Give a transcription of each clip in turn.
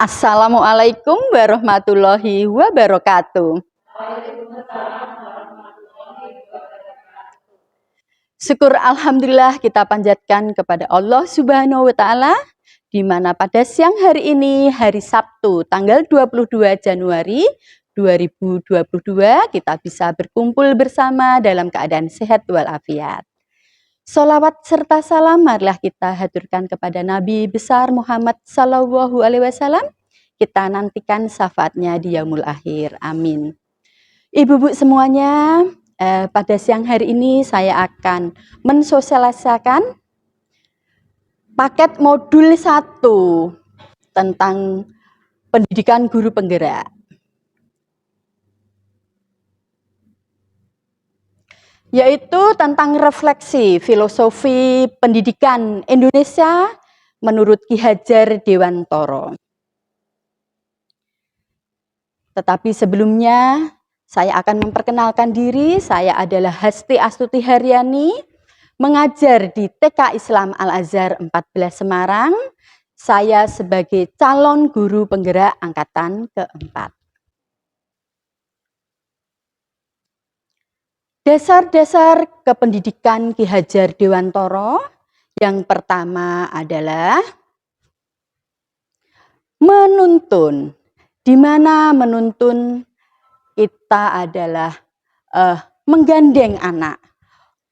Assalamualaikum warahmatullahi wabarakatuh. Syukur alhamdulillah kita panjatkan kepada Allah Subhanahu wa taala di mana pada siang hari ini hari Sabtu tanggal 22 Januari 2022 kita bisa berkumpul bersama dalam keadaan sehat walafiat. Sholawat serta salam marilah kita haturkan kepada Nabi besar Muhammad Sallallahu Alaihi Wasallam. Kita nantikan syafaatnya di yaumul akhir. Amin. Ibu-ibu semuanya, pada siang hari ini saya akan mensosialisasikan paket modul 1 tentang pendidikan guru penggerak. Yaitu tentang refleksi filosofi pendidikan Indonesia menurut Ki Hajar Dewantara. Tetapi sebelumnya saya akan memperkenalkan diri, saya adalah Hasti Astuti Haryani, mengajar di TK Islam Al-Azhar 14 Semarang. Saya sebagai calon guru penggerak angkatan keempat. Dasar-dasar kependidikan Ki Hajar Dewantara yang pertama adalah menuntun. Di mana menuntun kita adalah menggandeng anak,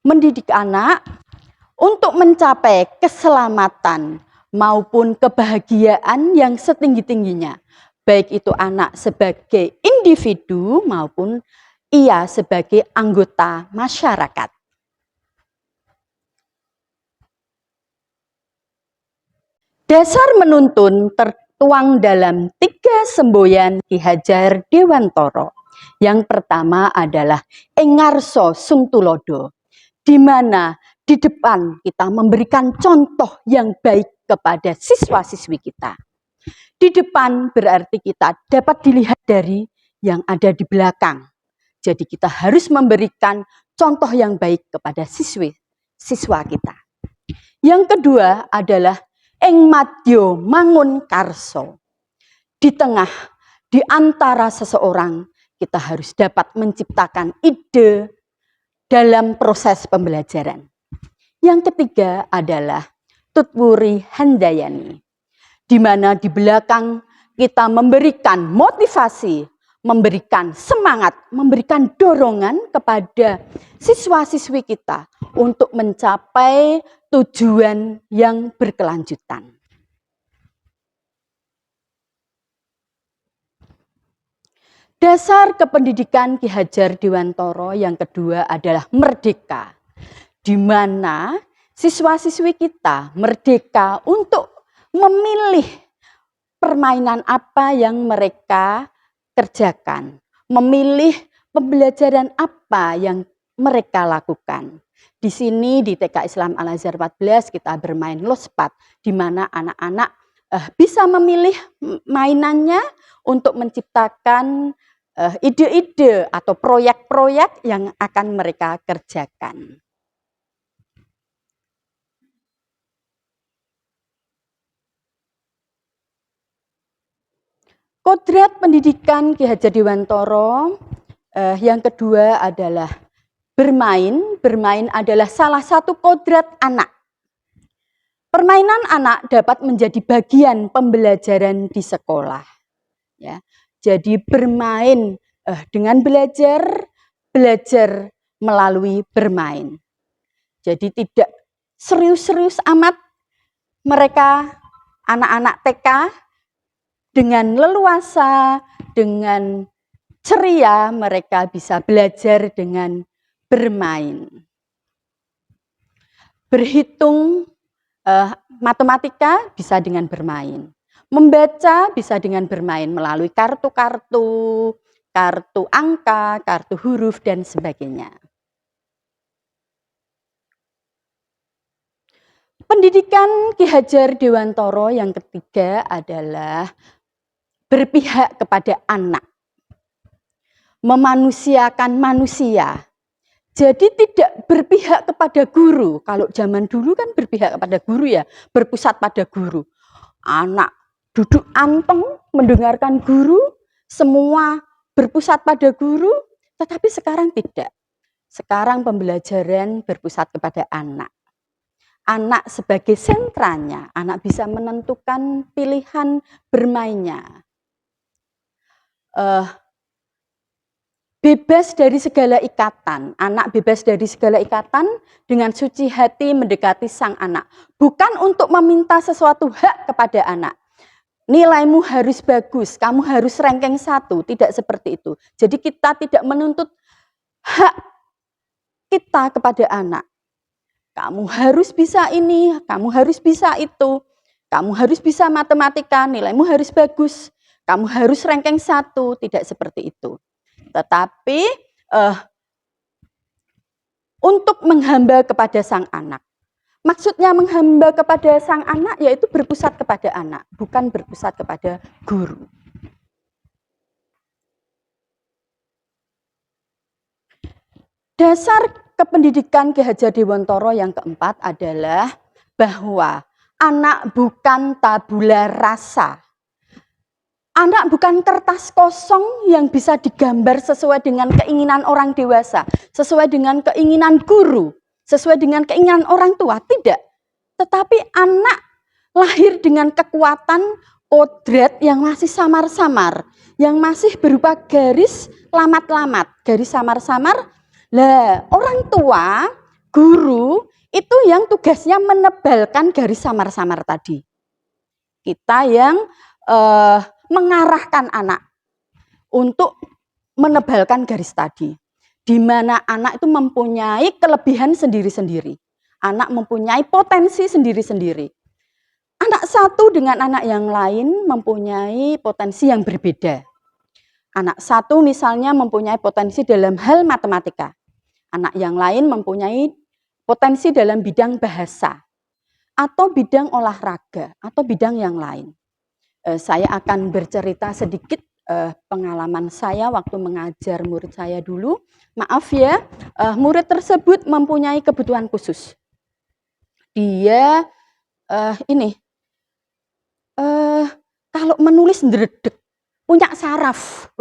mendidik anak untuk mencapai keselamatan maupun kebahagiaan yang setinggi-tingginya. Baik itu anak sebagai individu maupun ia sebagai anggota masyarakat. Dasar menuntun tertuang dalam 3 semboyan Ki Hajar Dewantara. Yang pertama adalah engarso sung tulodo, di mana di depan kita memberikan contoh yang baik kepada siswa-siswi kita. Di depan berarti kita dapat dilihat dari yang ada di belakang. Jadi kita harus memberikan contoh yang baik kepada siswa kita. Yang kedua adalah ing madya mangun karso. Di tengah, di antara seseorang, kita harus dapat menciptakan ide dalam proses pembelajaran. Yang ketiga adalah tutwuri handayani, di mana di belakang kita memberikan motivasi, memberikan semangat, memberikan dorongan kepada siswa-siswi kita untuk mencapai tujuan yang berkelanjutan. Dasar kependidikan Ki Hajar Dewantara yang kedua adalah merdeka, di mana siswa-siswi kita merdeka untuk memilih permainan apa yang mereka kerjakan, memilih pembelajaran apa yang mereka lakukan. Di sini di TK Islam Al-Azhar 14 kita bermain lospat, di mana anak-anak bisa memilih mainannya untuk menciptakan ide-ide atau proyek-proyek yang akan mereka kerjakan. Kodrat pendidikan Ki Hajar Dewantara yang kedua adalah bermain. Bermain adalah salah satu kodrat anak. Permainan anak dapat menjadi bagian pembelajaran di sekolah. Ya, jadi bermain dengan belajar melalui bermain. Jadi tidak serius-serius amat mereka anak-anak TK dengan leluasa, dengan ceria mereka bisa belajar dengan bermain. Berhitung matematika bisa dengan bermain. Membaca bisa dengan bermain melalui kartu-kartu, kartu angka, kartu huruf, dan sebagainya. Pendidikan Ki Hajar Dewantara yang ketiga adalah berpihak kepada anak, memanusiakan manusia. Jadi tidak berpihak kepada guru. Kalau zaman dulu kan berpihak kepada guru ya, berpusat pada guru. Anak duduk anteng mendengarkan guru, semua berpusat pada guru, tetapi sekarang tidak. Sekarang pembelajaran berpusat kepada anak. Anak sebagai sentranya, anak bisa menentukan pilihan bermainnya. Bebas dari segala ikatan, anak bebas dari segala ikatan, dengan suci hati mendekati sang anak. Bukan untuk meminta sesuatu hak kepada anak. Nilaimu harus bagus, kamu harus ranking 1, tidak seperti itu. Jadi kita tidak menuntut hak kita kepada anak. Kamu harus bisa ini, kamu harus bisa itu, kamu harus bisa matematika, nilaimu harus bagus, kamu harus ranking 1, tidak seperti itu. Tetapi untuk menghamba kepada sang anak. Maksudnya menghamba kepada sang anak yaitu berpusat kepada anak, bukan berpusat kepada guru. Dasar kependidikan Ki Hajar Dewantara yang keempat adalah bahwa anak bukan tabula rasa. Anak bukan kertas kosong yang bisa digambar sesuai dengan keinginan orang dewasa, sesuai dengan keinginan guru, sesuai dengan keinginan orang tua, tidak. Tetapi anak lahir dengan kekuatan kodrat yang masih samar-samar, yang masih berupa garis lamat-lamat, garis samar-samar. Lah, orang tua, guru, itu yang tugasnya menebalkan garis samar-samar tadi. Kita yang mengarahkan anak untuk menebalkan garis tadi. Di mana anak itu mempunyai kelebihan sendiri-sendiri. Anak mempunyai potensi sendiri-sendiri. Anak satu dengan anak yang lain mempunyai potensi yang berbeda. Anak satu misalnya mempunyai potensi dalam hal matematika. Anak yang lain mempunyai potensi dalam bidang bahasa. Atau bidang olahraga, atau bidang yang lain. Saya akan bercerita sedikit pengalaman saya waktu mengajar murid saya dulu. Maaf ya, murid tersebut mempunyai kebutuhan khusus. Dia kalau menulis ndredeg, punya saraf.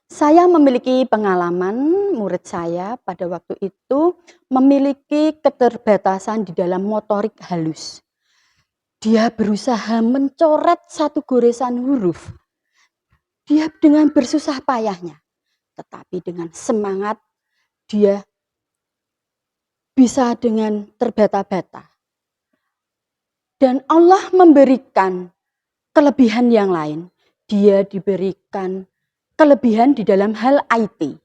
Saya memiliki pengalaman murid saya pada waktu itu memiliki keterbatasan di dalam motorik halus. Dia berusaha mencoret satu goresan huruf. Dia dengan bersusah payahnya. Tetapi dengan semangat dia bisa dengan terbata-bata. Dan Allah memberikan kelebihan yang lain. Dia diberikan kelebihan di dalam hal IT.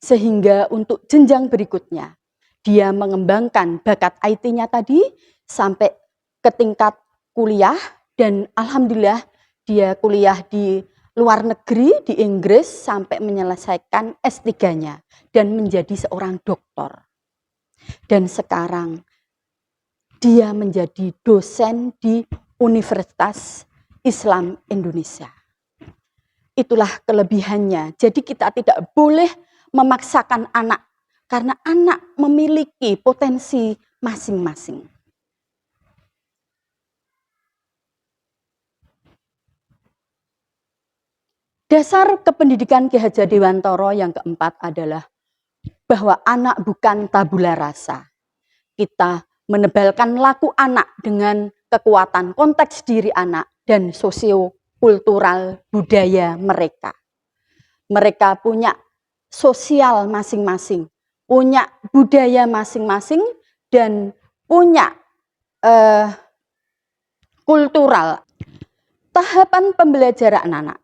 Sehingga untuk jenjang berikutnya, dia mengembangkan bakat IT-nya tadi sampai ke tingkat kuliah, dan alhamdulillah dia kuliah di luar negeri, di Inggris, sampai menyelesaikan S3-nya dan menjadi seorang doktor. Dan sekarang dia menjadi dosen di Universitas Islam Indonesia. Itulah kelebihannya. Jadi kita tidak boleh memaksakan anak, karena anak memiliki potensi masing-masing. Dasar kependidikan Ki Hajar Dewantara yang keempat adalah bahwa anak bukan tabula rasa. Kita menebalkan laku anak dengan kekuatan konteks diri anak dan sosiokultural budaya mereka. Mereka punya sosial masing-masing, punya budaya masing-masing, dan punya kultural. Tahapan pembelajaran anak.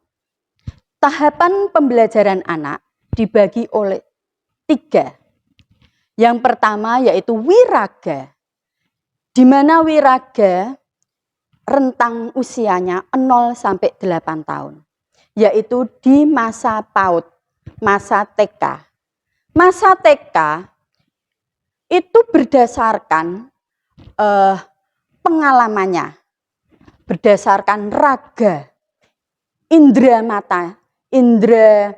Tahapan pembelajaran anak dibagi oleh 3. Yang pertama yaitu wiraga. Di mana wiraga rentang usianya 0 sampai 8 tahun. Yaitu di masa PAUD, masa TK. Masa TK itu berdasarkan pengalamannya, berdasarkan raga, indera mata, indera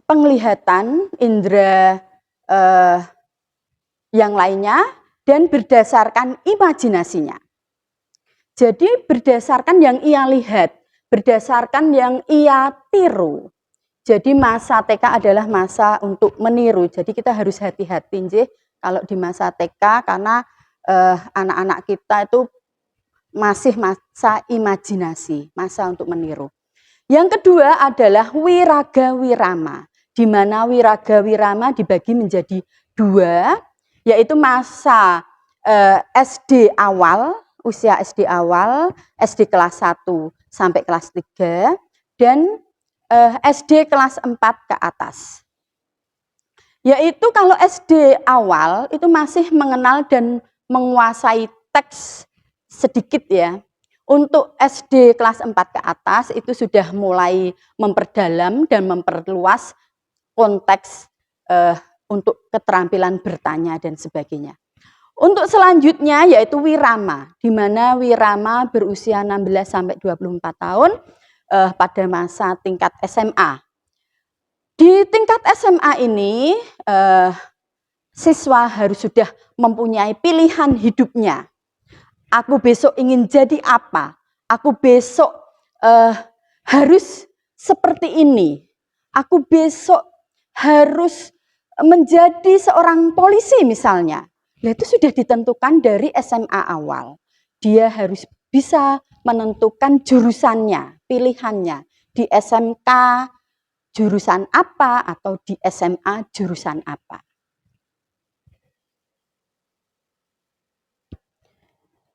penglihatan, indera yang lainnya, dan berdasarkan imajinasinya. Jadi berdasarkan yang ia lihat, berdasarkan yang ia tiru. Jadi masa TK adalah masa untuk meniru. Jadi kita harus hati-hati kalau di masa TK karena anak-anak kita itu masih masa imajinasi, masa untuk meniru. Yang kedua adalah wiraga wirama, di mana wiraga wirama dibagi menjadi dua, yaitu masa SD awal, usia SD awal, SD kelas 1 sampai kelas 3, dan SD kelas 4 ke atas. Yaitu kalau SD awal itu masih mengenal dan menguasai teks sedikit ya. Untuk SD kelas 4 ke atas itu sudah mulai memperdalam dan memperluas konteks untuk keterampilan bertanya dan sebagainya. Untuk selanjutnya yaitu wirama, di mana wirama berusia 16 sampai 24 tahun pada masa tingkat SMA. Di tingkat SMA ini siswa harus sudah mempunyai pilihan hidupnya. Aku besok ingin jadi apa? Aku besok harus seperti ini. Aku besok harus menjadi seorang polisi misalnya. Nah, itu sudah ditentukan dari SMA awal. Dia harus bisa menentukan jurusannya, pilihannya. Di SMK jurusan apa atau di SMA jurusan apa.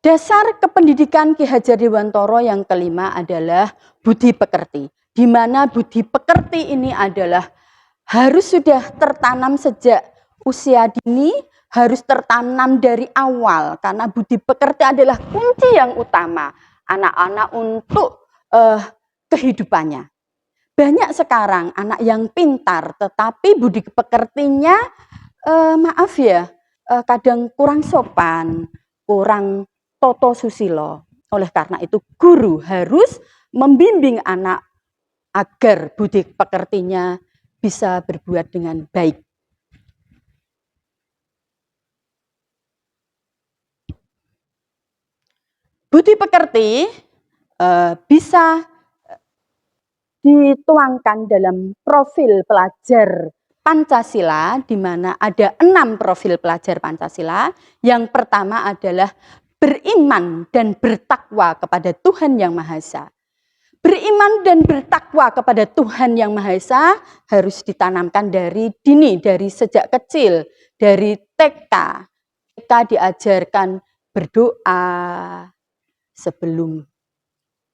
Dasar kependidikan Ki Hajar Dewantara yang kelima adalah budi pekerti. Di mana budi pekerti ini adalah harus sudah tertanam sejak usia dini, harus tertanam dari awal. Karena budi pekerti adalah kunci yang utama anak-anak untuk kehidupannya. Banyak sekarang anak yang pintar, tetapi budi pekertinya maaf ya, kadang kurang sopan, kurang toto susilo. Oleh karena itu guru harus membimbing anak agar budi pekertinya bisa berbuat dengan baik. Budi pekerti bisa dituangkan dalam profil pelajar Pancasila, di mana ada 6 profil pelajar Pancasila. Yang pertama adalah beriman dan bertakwa kepada Tuhan Yang Maha Esa. Beriman dan bertakwa kepada Tuhan Yang Maha Esa harus ditanamkan dari dini, dari sejak kecil, dari TK. Kita diajarkan berdoa sebelum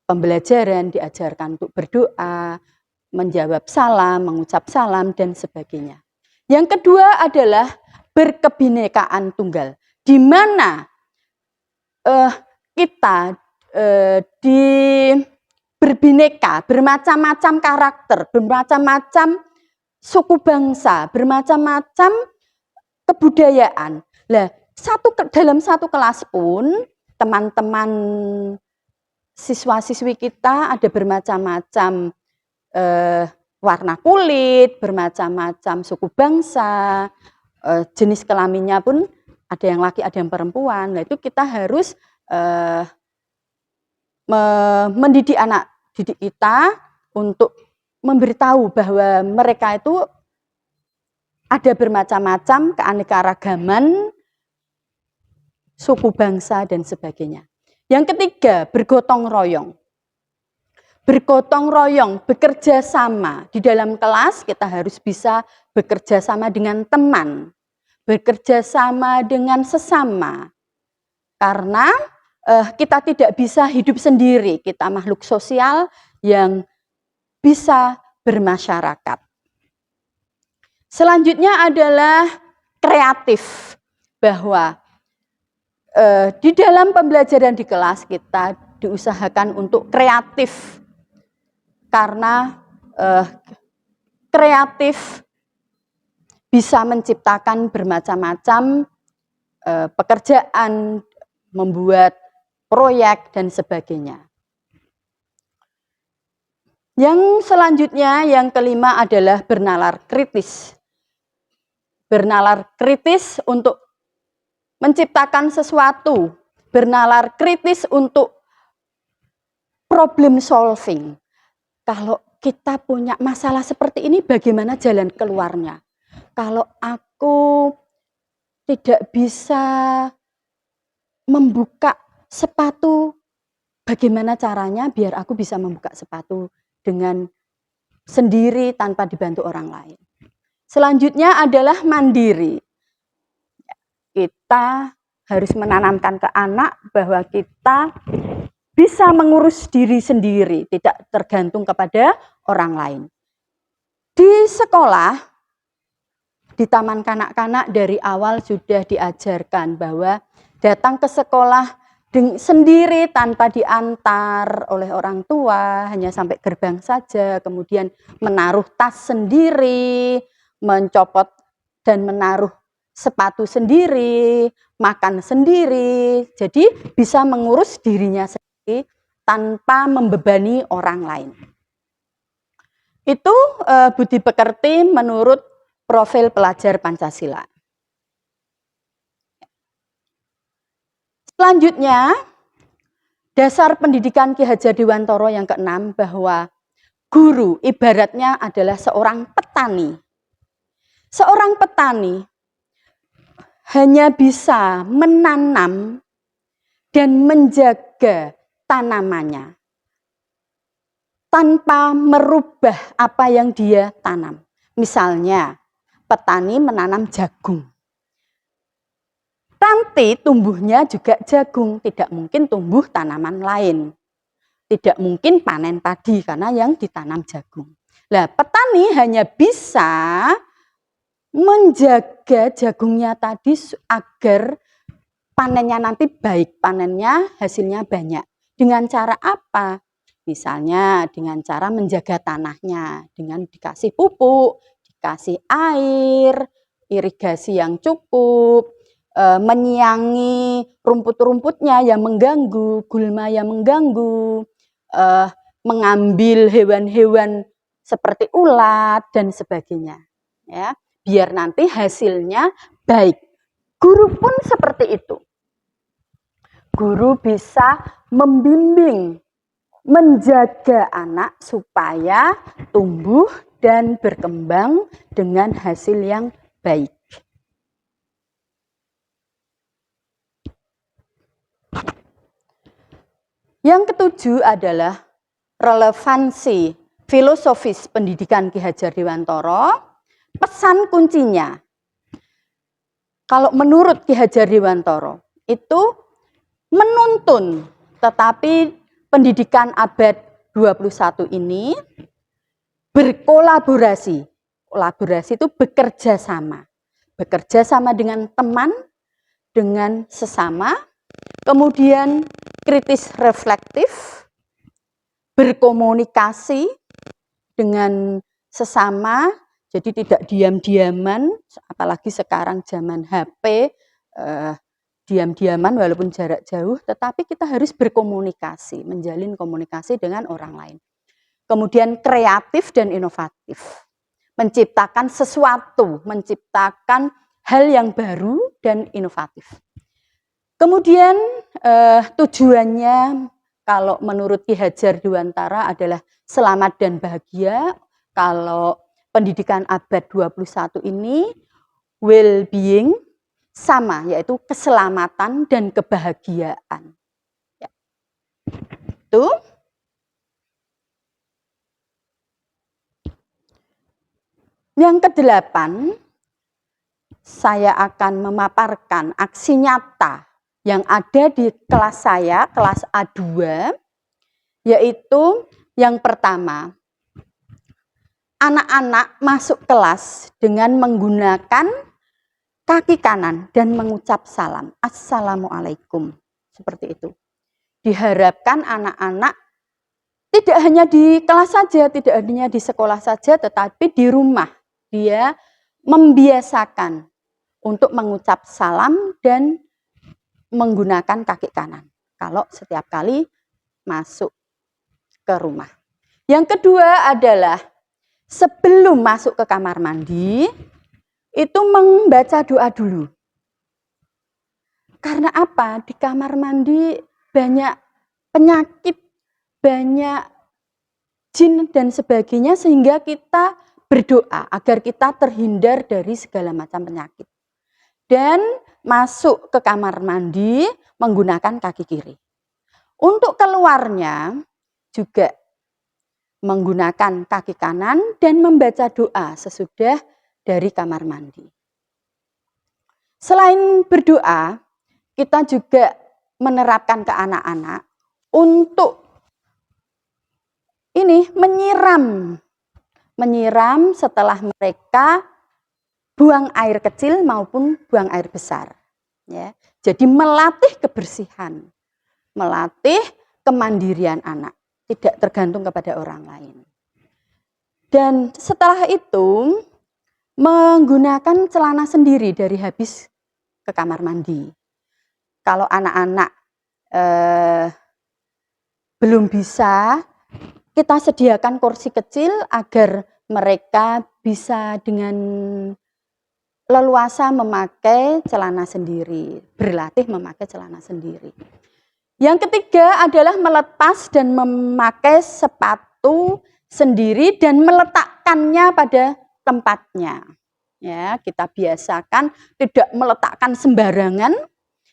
pembelajaran, diajarkan untuk berdoa, menjawab salam, mengucap salam, dan sebagainya. Yang kedua adalah berkebinekaan tunggal, di mana kita berbineka, bermacam-macam karakter, bermacam-macam suku bangsa, bermacam-macam kebudayaan. Lah, dalam satu kelas pun teman-teman siswa-siswi kita ada bermacam-macam warna kulit, bermacam-macam suku bangsa, jenis kelaminnya pun ada yang laki, ada yang perempuan. Nah, itu kita harus mendidik anak didik kita untuk memberitahu bahwa mereka itu ada bermacam-macam keanekaragaman suku bangsa dan sebagainya. Yang ketiga, bergotong royong. Bergotong royong, bekerja sama. Di dalam kelas kita harus bisa bekerja sama dengan teman, bekerja sama dengan sesama. Karena kita tidak bisa hidup sendiri, kita makhluk sosial yang bisa bermasyarakat. Selanjutnya adalah kreatif, bahwa di dalam pembelajaran di kelas kita diusahakan untuk kreatif. Karena kreatif bisa menciptakan bermacam-macam pekerjaan, membuat proyek dan sebagainya. Yang selanjutnya, yang kelima adalah bernalar kritis. Bernalar kritis untuk menciptakan sesuatu, bernalar kritis untuk problem solving. Kalau kita punya masalah seperti ini, bagaimana jalan keluarnya? Kalau aku tidak bisa membuka sepatu, bagaimana caranya biar aku bisa membuka sepatu dengan sendiri tanpa dibantu orang lain? Selanjutnya adalah mandiri. Kita harus menanamkan ke anak bahwa kita bisa mengurus diri sendiri, tidak tergantung kepada orang lain. Di sekolah, di taman kanak-kanak dari awal sudah diajarkan bahwa datang ke sekolah sendiri tanpa diantar oleh orang tua, hanya sampai gerbang saja, kemudian menaruh tas sendiri, mencopot dan menaruh sepatu sendiri, makan sendiri, jadi bisa mengurus dirinya sendiri tanpa membebani orang lain. Itu budi pekerti menurut profil pelajar Pancasila. Selanjutnya, dasar pendidikan Ki Hajar Dewantara yang keenam bahwa guru ibaratnya adalah seorang petani. Seorang petani hanya bisa menanam dan menjaga tanamannya tanpa merubah apa yang dia tanam. Misalnya, petani menanam jagung. Nanti tumbuhnya juga jagung, tidak mungkin tumbuh tanaman lain. Tidak mungkin panen padi karena yang ditanam jagung. Nah, petani hanya bisa menjaga jagungnya tadi agar panennya nanti baik, panennya hasilnya banyak. Dengan cara apa? Misalnya dengan cara menjaga tanahnya, dengan dikasih pupuk, dikasih air, irigasi yang cukup, menyiangi rumput-rumputnya yang mengganggu, gulma yang mengganggu, mengambil hewan-hewan seperti ulat dan sebagainya. Ya, biar nanti hasilnya baik. Guru pun seperti itu. Guru bisa membimbing, menjaga anak supaya tumbuh dan berkembang dengan hasil yang baik. Yang ketujuh adalah relevansi filosofis pendidikan Ki Hajar Dewantara. Pesan kuncinya, kalau menurut Ki Hajar Dewantara, itu menuntun, tetapi pendidikan abad 21 ini berkolaborasi. Kolaborasi itu bekerja sama. Bekerja sama dengan teman, dengan sesama, kemudian kritis reflektif, berkomunikasi dengan sesama, jadi tidak diam-diaman, apalagi sekarang zaman HP, diam-diaman walaupun jarak jauh, tetapi kita harus berkomunikasi, menjalin komunikasi dengan orang lain. Kemudian kreatif dan inovatif, menciptakan sesuatu, menciptakan hal yang baru dan inovatif. Kemudian tujuannya kalau menurut Ki Hajar Dewantara adalah selamat dan bahagia. Kalau pendidikan abad 21 ini well-being, sama, yaitu keselamatan dan kebahagiaan. Ya. Itu. Yang kedelapan, saya akan memaparkan aksi nyata yang ada di kelas saya, kelas A2, yaitu yang pertama, anak-anak masuk kelas dengan menggunakan kaki kanan dan mengucap salam. Assalamualaikum. Seperti itu. Diharapkan anak-anak tidak hanya di kelas saja, tidak hanya di sekolah saja, tetapi di rumah. Dia membiasakan untuk mengucap salam dan menggunakan kaki kanan. Kalau setiap kali masuk ke rumah. Yang kedua adalah sebelum masuk ke kamar mandi, itu membaca doa dulu. Karena apa? Di kamar mandi banyak penyakit banyak jin dan sebagainya, sehingga kita berdoa agar kita terhindar dari segala macam penyakit. Dan masuk ke kamar mandi menggunakan kaki kiri. Untuk keluarnya juga menggunakan kaki kanan dan membaca doa sesudah dari kamar mandi. Selain berdoa, kita juga menerapkan ke anak-anak untuk ini menyiram setelah mereka buang air kecil maupun buang air besar. Ya. Jadi melatih kebersihan, melatih kemandirian anak, tidak tergantung kepada orang lain. Dan setelah itu menggunakan celana sendiri dari habis ke kamar mandi. Kalau anak-anak belum bisa, kita sediakan kursi kecil agar mereka bisa dengan leluasa memakai celana sendiri, berlatih memakai celana sendiri. Yang ketiga adalah melepas dan memakai sepatu sendiri dan meletakkannya pada tempatnya. Ya, kita biasakan tidak meletakkan sembarangan,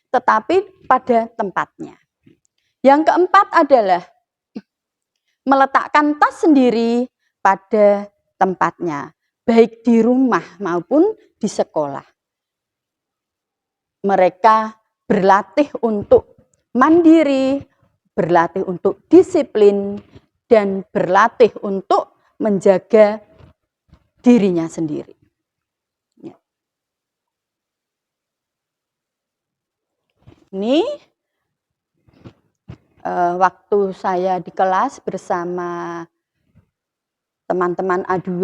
tetapi pada tempatnya. Yang keempat adalah meletakkan tas sendiri pada tempatnya, baik di rumah maupun di sekolah. Mereka berlatih untuk mandiri, berlatih untuk disiplin, dan berlatih untuk menjaga dirinya sendiri. Ya. Ini waktu saya di kelas bersama teman-teman A2,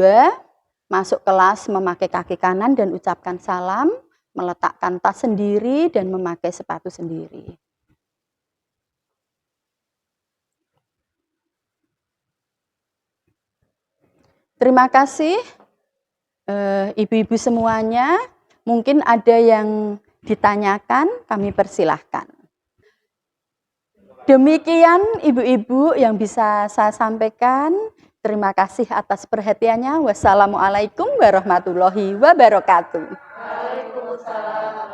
masuk kelas memakai kaki kanan dan ucapkan salam, meletakkan tas sendiri dan memakai sepatu sendiri. Terima kasih ibu-ibu semuanya. Mungkin ada yang ditanyakan, kami persilahkan. Demikian ibu-ibu yang bisa saya sampaikan. Terima kasih atas perhatiannya. Wassalamualaikum warahmatullahi wabarakatuh. Waalaikumsalam.